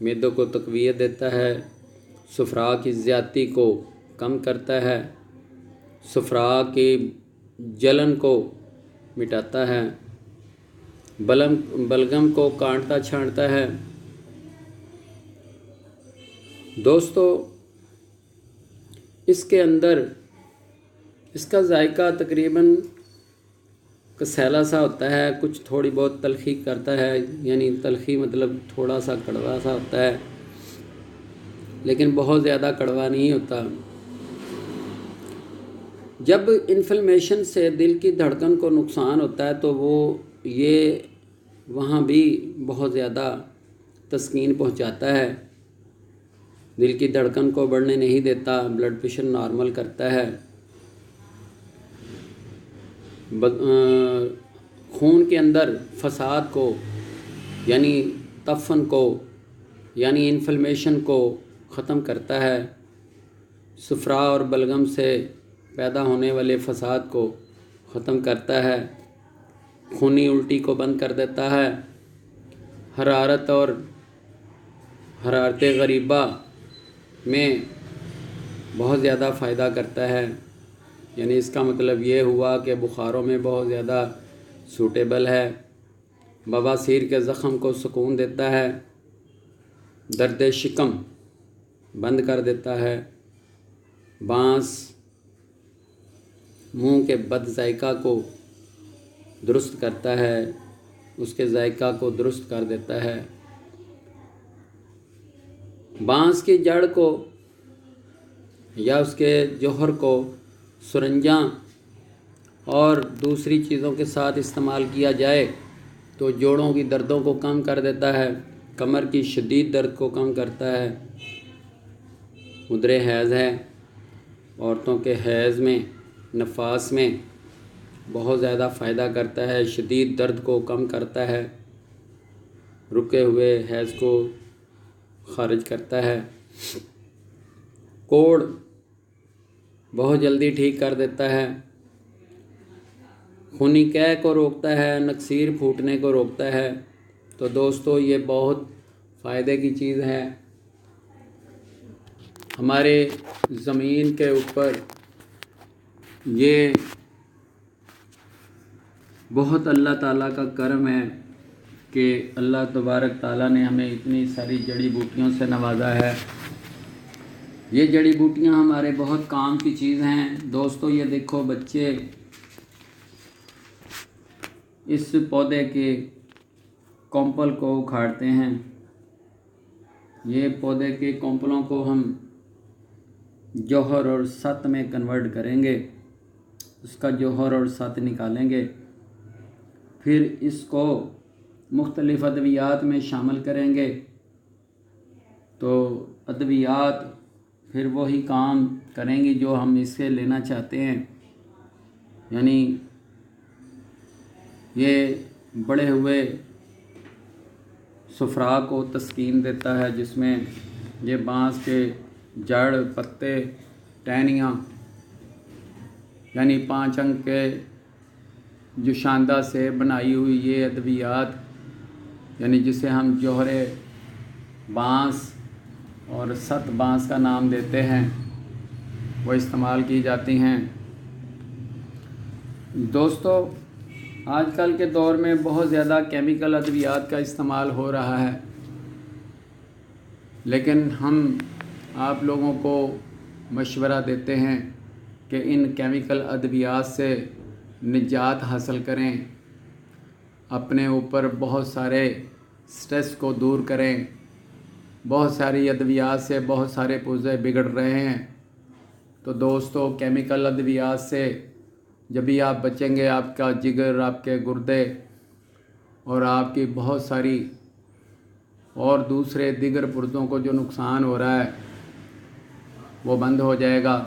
معدوں کو تقویت دیتا ہے، صفرا کی زیادتی کو کم کرتا ہے، صفرا کی جلن کو مٹاتا ہے، بلغم کو کاٹتا چھانٹتا ہے۔ دوستو اس کے اندر اس کا ذائقہ تقریباً کسیلا سا ہوتا ہے، کچھ تھوڑی بہت تلخی کرتا ہے، یعنی تلخی مطلب تھوڑا سا کڑوا سا ہوتا ہے، لیکن بہت زیادہ کڑوا نہیں ہوتا۔ جب انفلیمیشن سے دل کی دھڑکن کو نقصان ہوتا ہے تو یہ وہاں بھی بہت زیادہ تسکین پہنچاتا ہے، دل کی دھڑکن کو بڑھنے نہیں دیتا، بلڈ پریشر نارمل کرتا ہے، خون کے اندر فساد کو یعنی تفن کو یعنی انفلیمیشن کو ختم کرتا ہے، صفرا اور بلغم سے پیدا ہونے والے فساد کو ختم کرتا ہے، خونی الٹی کو بند کر دیتا ہے، حرارت اور حرارت غریبہ میں بہت زیادہ فائدہ کرتا ہے، یعنی اس کا مطلب یہ ہوا کہ بخاروں میں بہت زیادہ سوٹیبل ہے، بواسیر کے زخم کو سکون دیتا ہے، درد شکم بند کر دیتا ہے، بانس منہ کے بد ذائقہ کو درست کرتا ہے، اس کے ذائقہ کو درست کر دیتا ہے، بانس کی جڑ کو یا اس کے جوہر کو سرنجاں اور دوسری چیزوں کے ساتھ استعمال کیا جائے تو جوڑوں کی دردوں کو کم کر دیتا ہے، کمر کی شدید درد کو کم کرتا ہے، مدر حیض ہے، عورتوں کے حیض میں نفاس میں بہت زیادہ فائدہ کرتا ہے، شدید درد کو کم کرتا ہے، رکے ہوئے حیض کو خارج کرتا ہے، کوڑ بہت جلدی ٹھیک کر دیتا ہے، خونی قے کو روکتا ہے، نکسیر پھوٹنے کو روکتا ہے۔ تو دوستو یہ بہت فائدے کی چیز ہے، ہمارے زمین کے اوپر یہ بہت اللہ تعالیٰ کا کرم ہے کہ اللہ تبارک تعالیٰ نے ہمیں اتنی ساری جڑی بوٹیوں سے نوازا ہے۔ یہ جڑی بوٹیاں ہمارے بہت کام کی چیز ہیں۔ دوستو یہ دیکھو بچے اس پودے کے کونپل کو اکھاڑتے ہیں، یہ پودے کے کونپلوں کو ہم جوہر اور ست میں کنورٹ کریں گے، اس کا جوہر اور ست نکالیں گے، پھر اس کو مختلف ادویات میں شامل کریں گے، تو ادویات پھر وہی کام کریں گی جو ہم اس سے لینا چاہتے ہیں، یعنی یہ بڑے ہوئے صفرا کو تسکین دیتا ہے، جس میں یہ بانس کے جڑ، پتے، ٹہنیاں یعنی 5 انگ کے جوشاندہ سے بنائی ہوئی یہ ادویات، یعنی جسے ہم جوہر بانس اور ست بانس کا نام دیتے ہیں، وہ استعمال کی جاتی ہیں۔ دوستو آج کل کے دور میں بہت زیادہ کیمیکل ادویات کا استعمال ہو رہا ہے، لیکن ہم آپ لوگوں کو مشورہ دیتے ہیں کہ ان کیمیکل ادویات سے نجات حاصل کریں، اپنے اوپر بہت سارے سٹریس کو دور کریں۔ بہت ساری ادویات سے بہت سارے پرزے بگڑ رہے ہیں، تو دوستو کیمیکل ادویات سے جب بھی آپ بچیں گے، آپ کا جگر، آپ کے گردے اور آپ کی بہت ساری اور دوسرے دیگر پرزوں کو جو نقصان ہو رہا ہے وہ بند ہو جائے گا،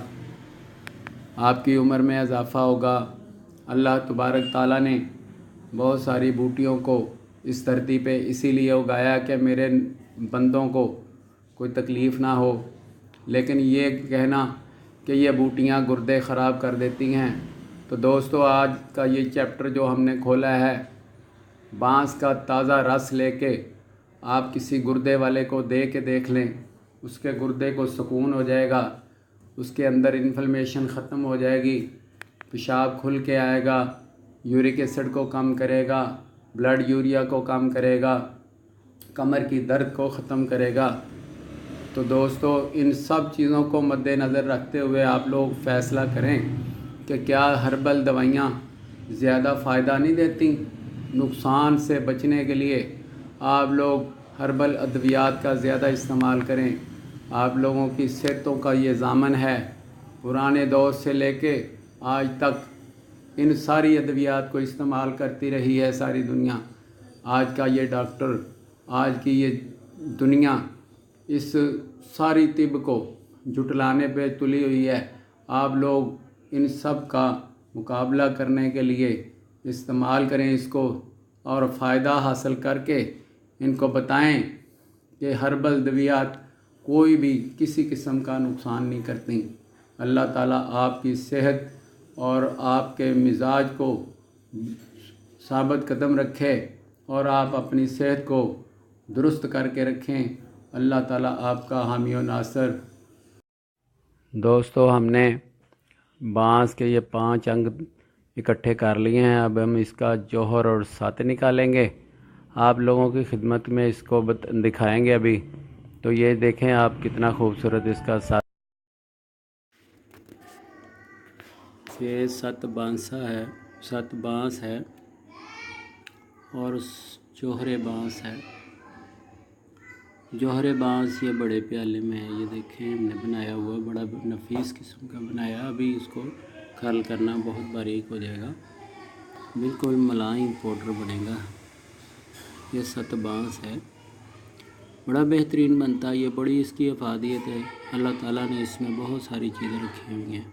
آپ کی عمر میں اضافہ ہوگا۔ اللہ تبارک تعالیٰ نے بہت ساری بوٹیوں کو اس دھرتی پہ اسی لیے اگایا کہ میرے بندوں کو کوئی تکلیف نہ ہو، لیکن یہ کہنا کہ یہ بوٹیاں گردے خراب کر دیتی ہیں، تو دوستو آج کا یہ چیپٹر جو ہم نے کھولا ہے، بانس کا تازہ رس لے کے آپ کسی گردے والے کو دے کے دیکھ لیں، اس کے گردے کو سکون ہو جائے گا، اس کے اندر انفلمیشن ختم ہو جائے گی، پیشاب کھل کے آئے گا، یورک ایسڈ کو کم کرے گا، بلڈ یوریا کو کم کرے گا، کمر کی درد کو ختم کرے گا۔ تو دوستو ان سب چیزوں کو مد نظر رکھتے ہوئے آپ لوگ فیصلہ کریں کہ کیا ہربل دوائیاں زیادہ فائدہ نہیں دیتی؟ نقصان سے بچنے کے لیے آپ لوگ ہربل ادویات کا زیادہ استعمال کریں۔ آپ لوگوں کی صحتوں کا یہ ضامن ہے، پرانے دور سے لے کے آج تک ان ساری ادویات کو استعمال کرتی رہی ہے ساری دنیا۔ آج کا یہ ڈاکٹر، آج کی یہ دنیا اس ساری طب کو جھٹلانے پہ تلی ہوئی ہے۔ آپ لوگ ان سب کا مقابلہ کرنے کے لیے استعمال کریں اس کو، اور فائدہ حاصل کر کے ان کو بتائیں کہ ہربل ادویات کوئی بھی کسی قسم کا نقصان نہیں کرتی۔ اللہ تعالیٰ آپ کی صحت اور آپ کے مزاج کو ثابت قدم رکھے اور آپ اپنی صحت کو درست کر کے رکھیں۔ اللہ تعالیٰ آپ کا حامی و ناصر۔ دوستو ہم نے بانس کے یہ 5 انگ اکٹھے کر لیے ہیں، اب ہم اس کا جوہر اور ساتھ نکالیں گے، آپ لوگوں کی خدمت میں اس کو دکھائیں گے ابھی۔ تو یہ دیکھیں آپ کتنا خوبصورت اس کا ساتھ، یہ 7 بانس ہے اور جوہر بانس ہے۔ جوہر بانس یہ بڑے پیالے میں ہے، یہ دیکھیں ہم نے بنایا ہوا، بڑا نفیس قسم کا بنایا۔ ابھی اس کو کھرل کرنا بہت باریک ہو جائے گا، بالکل ملائم پاؤڈر بنے گا۔ یہ 7 بانس ہے، بڑا بہترین بنتا ہے یہ، بڑی اس کی افادیت ہے۔ اللہ تعالیٰ نے اس میں بہت ساری چیزیں رکھی ہوئی ہیں۔